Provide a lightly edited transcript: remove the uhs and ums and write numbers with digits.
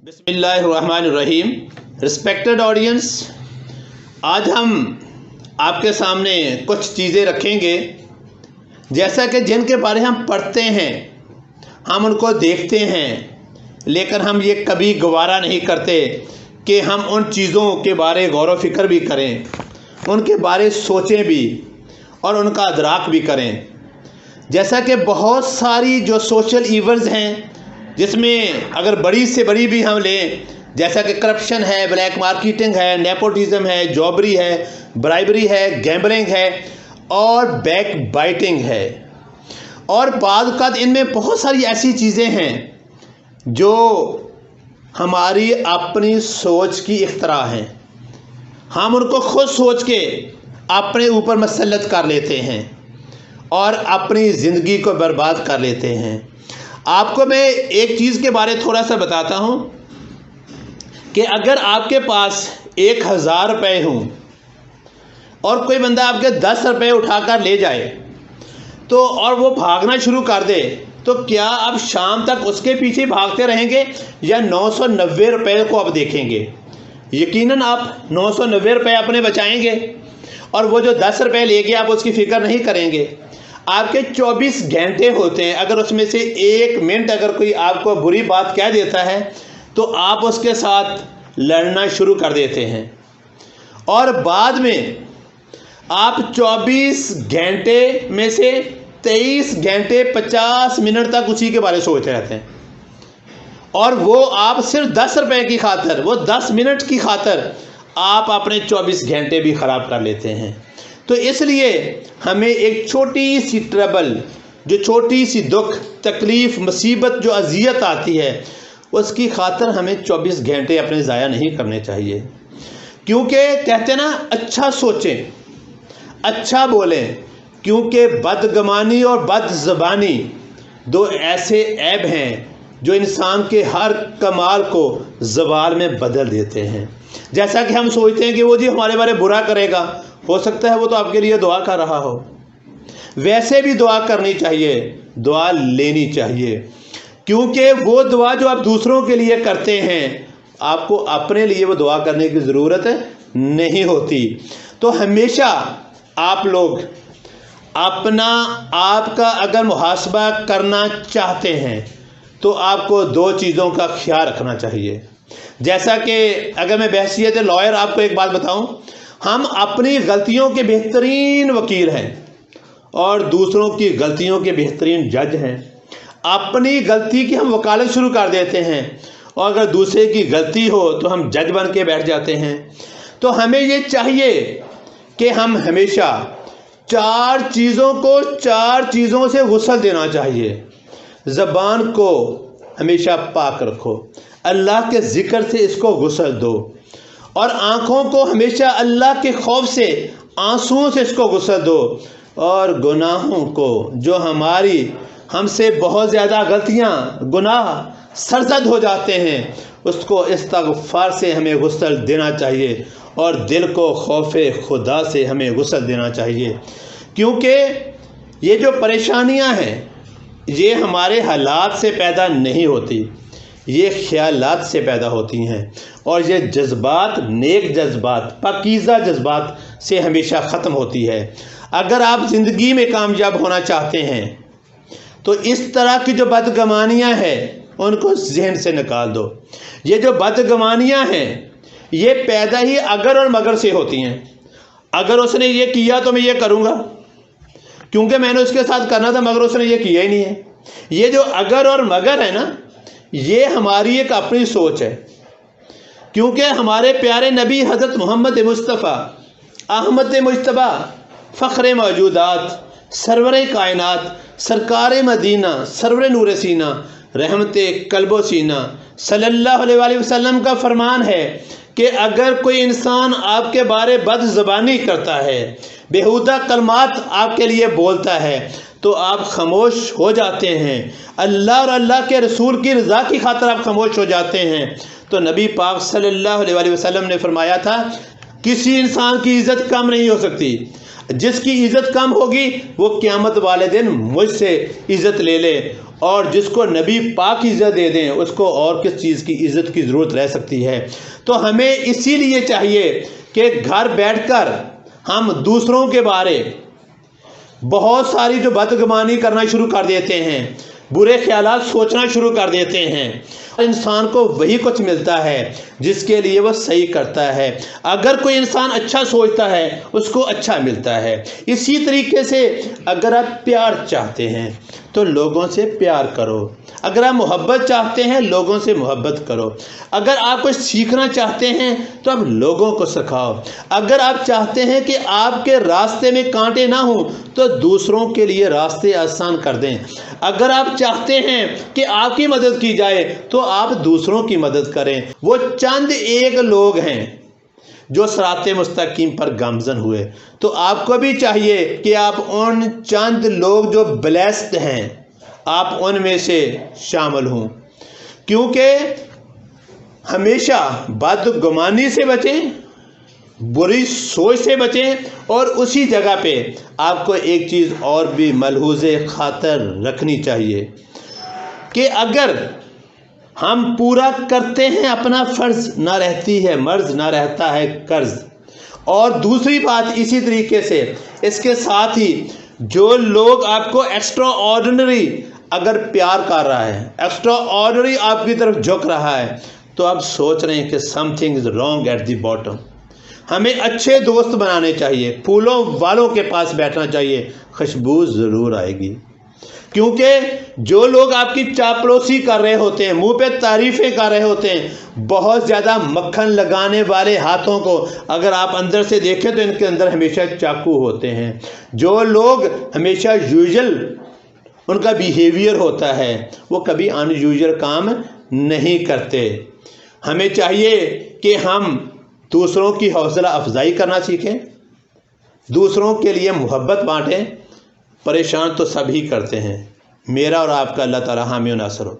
बिस्मिल्लाहिर्रहमानिर्रहीम। Respected audience, आज हम आपके सामने कुछ चीज़ें रखेंगे जैसा कि जिनके बारे हम पढ़ते हैं, हम उनको देखते हैं, लेकिन हम ये कभी गवारा नहीं करते कि हम उन चीज़ों के बारे गौर व फिक्र भी करें, उनके बारे सोचें भी और उनका अदराक भी करें। जैसा कि बहुत सारी जो सोशल इवेंट्स हैं, जिसमें अगर बड़ी से बड़ी भी हम लें, जैसा कि करप्शन है, ब्लैक मार्केटिंग है, नेपोटिज्म है, जॉबरी है, ब्राइबरी है, गैम्बलिंग है और बैक बाइटिंग है, और बाद इनमें बहुत सारी ऐसी चीज़ें हैं जो हमारी अपनी सोच की इख्तरा हैं। हम उनको खुद सोच के अपने ऊपर मसल्लत कर लेते हैं और अपनी ज़िंदगी को बर्बाद कर लेते हैं। आपको मैं एक चीज़ के बारे थोड़ा सा बताता हूँ कि अगर आपके पास 1000 रुपये हों और कोई बंदा आपके 10 रुपये उठाकर ले जाए तो और वो भागना शुरू कर दे, तो क्या आप शाम तक उसके पीछे भागते रहेंगे या 990 रुपये को आप देखेंगे? यकीनन आप 990 रुपये अपने बचाएंगे और वो जो 10 रुपये ले गए आप उसकी फ़िक्र नहीं करेंगे। आपके 24 घंटे होते हैं, अगर उसमें से 1 मिनट अगर कोई आपको बुरी बात कह देता है तो आप उसके साथ लड़ना शुरू कर देते हैं, और बाद में आप 24 घंटे में से 23 घंटे 50 मिनट तक उसी के बारे में सोचते रहते हैं, और वो आप सिर्फ 10 रुपये की खातर, वो 10 मिनट की खातर आप अपने 24 घंटे भी ख़राब कर लेते हैं। तो इसलिए हमें एक छोटी सी ट्रबल, जो छोटी सी दुख, तकलीफ़, मुसीबत, जो अजियत आती है, उसकी खातर हमें 24 घंटे अपने ज़ाया नहीं करने चाहिए। क्योंकि कहते हैं ना, अच्छा सोचें, अच्छा बोलें, क्योंकि बदगमानी और बदज़बानी 2 ऐसे ऐब हैं जो इंसान के हर कमाल को ज़वाल में बदल देते हैं। जैसा कि हम सोचते हैं कि वो जी हमारे बारे बुरा करेगा, हो सकता है वो तो आपके लिए दुआ कर रहा हो। वैसे भी दुआ करनी चाहिए, दुआ लेनी चाहिए, क्योंकि वो दुआ जो आप दूसरों के लिए करते हैं, आपको अपने लिए वो दुआ करने की ज़रूरत नहीं होती। तो हमेशा आप लोग अपना आपका अगर मुहासबा करना चाहते हैं तो आपको 2 चीज़ों का ख्याल रखना चाहिए। जैसा कि अगर मैं बहसियत लॉयर आपको एक बात बताऊं, हम अपनी गलतियों के बेहतरीन वकील हैं और दूसरों की गलतियों के बेहतरीन जज हैं। अपनी गलती की हम वकालत शुरू कर देते हैं और अगर दूसरे की गलती हो तो हम जज बन के बैठ जाते हैं। तो हमें ये चाहिए कि हम हमेशा 4 चीज़ों से गुस्ल देना चाहिए। ज़बान को हमेशा पाक रखो, अल्लाह के ज़िक्र से इसको गुस्ल दो, और आँखों को हमेशा अल्लाह के खौफ से, आंसुओं से इसको गुस्ल दो, और गुनाहों को, जो हमसे बहुत ज़्यादा गलतियाँ, गुनाह सरजद हो जाते हैं, उसको इस्तग़फ़ार से हमें गुस्ल देना चाहिए, और दिल को खौफ़े खुदा से हमें गुस्ल देना चाहिए। क्योंकि ये जो परेशानियाँ हैं, ये हमारे हालात से पैदा नहीं होती, ये ख्यालात से पैदा होती हैं, और ये जज्बात, नेक जज्बात, पाकीज़ा जज्बात से हमेशा ख़त्म होती है। अगर आप ज़िंदगी में कामयाब होना चाहते हैं तो इस तरह की जो बदगमानियाँ हैं उनको ज़हन से निकाल दो। ये जो बदगमानियाँ हैं ये पैदा ही अगर और मगर से होती हैं। अगर उसने ये किया तो मैं ये करूँगा, क्योंकि मैंने उसके साथ करना था, मगर उसने ये किया ही नहीं है। ये जो अगर और मगर है ना, ये हमारी एक अपनी सोच है। क्योंकि हमारे प्यारे नबी हज़रत मोहम्मद मुस्तफ़ा अहमद मुज्तबा फ़ख्र मौजूदात, सरवर कायनात, सरकार मदीना, सरवर नूर सीना, रहमत कल्बो सीना सल्लल्लाहु अलैहि वसल्लम का फरमान है कि अगर कोई इंसान आपके बारे बदज़बानी करता है, बेहुदा कलमात आपके लिए बोलता है, तो आप खामोश हो जाते हैं। अल्लाह और अल्लाह के रसूल की रज़ा की खातिर आप खामोश हो जाते हैं। तो नबी पाक सल्लल्लाहु अलैहि वसल्लम ने फरमाया था, किसी इंसान की इज़्ज़त कम नहीं हो सकती। जिसकी इज़्ज़त कम होगी वो क़यामत वाले दिन मुझसे इज़्ज़त ले ले, اور جس کو نبی پاک عزت دے دیں اس کو اور کس چیز کی عزت کی ضرورت رہ سکتی ہے؟ تو ہمیں اسی لیے چاہیے کہ گھر بیٹھ کر ہم دوسروں کے بارے بہت ساری جو بدگمانی کرنا شروع کر دیتے ہیں، برے خیالات سوچنا شروع کر دیتے ہیں، انسان کو وہی کچھ ملتا ہے جس کے لیے وہ صحیح کرتا ہے۔ اگر کوئی انسان اچھا سوچتا ہے اس کو اچھا ملتا ہے۔ اسی طریقے سے اگر آپ پیار چاہتے ہیں تو لوگوں سے پیار کرو، اگر آپ محبت چاہتے ہیں لوگوں سے محبت کرو، اگر آپ کچھ سیکھنا چاہتے ہیں تو آپ لوگوں کو سکھاؤ، اگر آپ چاہتے ہیں کہ آپ کے راستے میں کانٹے نہ ہوں تو دوسروں کے لیے راستے آسان کر دیں، اگر آپ چاہتے ہیں کہ آپ کی مدد کی جائے تو آپ دوسروں کی مدد کریں۔ وہ چند ایک لوگ ہیں جو صراط مستقیم پر گامزن ہوئے، تو آپ کو بھی چاہیے کہ آپ ان چند لوگ جو بلیسڈ ہیں آپ ان میں سے شامل ہوں، کیونکہ ہمیشہ بدگمانی سے بچیں، بری سوچ سے بچیں، اور اسی جگہ پہ آپ کو ایک چیز اور بھی ملحوظ خاطر رکھنی چاہیے کہ اگر ہم پورا کرتے ہیں اپنا فرض نہ رہتی ہے مرض، نہ رہتا ہے قرض۔ اور دوسری بات اسی طریقے سے اس کے ساتھ ہی جو لوگ آپ کو ایکسٹرا آرڈنری اگر پیار کر رہا ہے، ایکسٹرا آرڈنری آپ کی طرف جھک رہا ہے، تو آپ سوچ رہے ہیں کہ something is wrong at the bottom. ہمیں اچھے دوست بنانے چاہیے، پھولوں والوں کے پاس بیٹھنا چاہیے، خوشبو ضرور آئے گی۔ کیونکہ جو لوگ آپ کی چاپلوسی کر رہے ہوتے ہیں، منہ پہ تعریفیں کر رہے ہوتے ہیں، بہت زیادہ مکھن لگانے والے ہاتھوں کو اگر آپ اندر سے دیکھیں تو ان کے اندر ہمیشہ چاقو ہوتے ہیں۔ جو لوگ ہمیشہ یوزل ان کا بیہیویئر ہوتا ہے، وہ کبھی ان یوزل کام نہیں کرتے۔ ہمیں چاہیے کہ ہم دوسروں کی حوصلہ افزائی کرنا سیکھیں، دوسروں کے لیے محبت بانٹیں۔ پریشان تو سبھی کرتے ہیں۔ میرا اور آپ کا اللہ تعالی حامی و ناصر ہو۔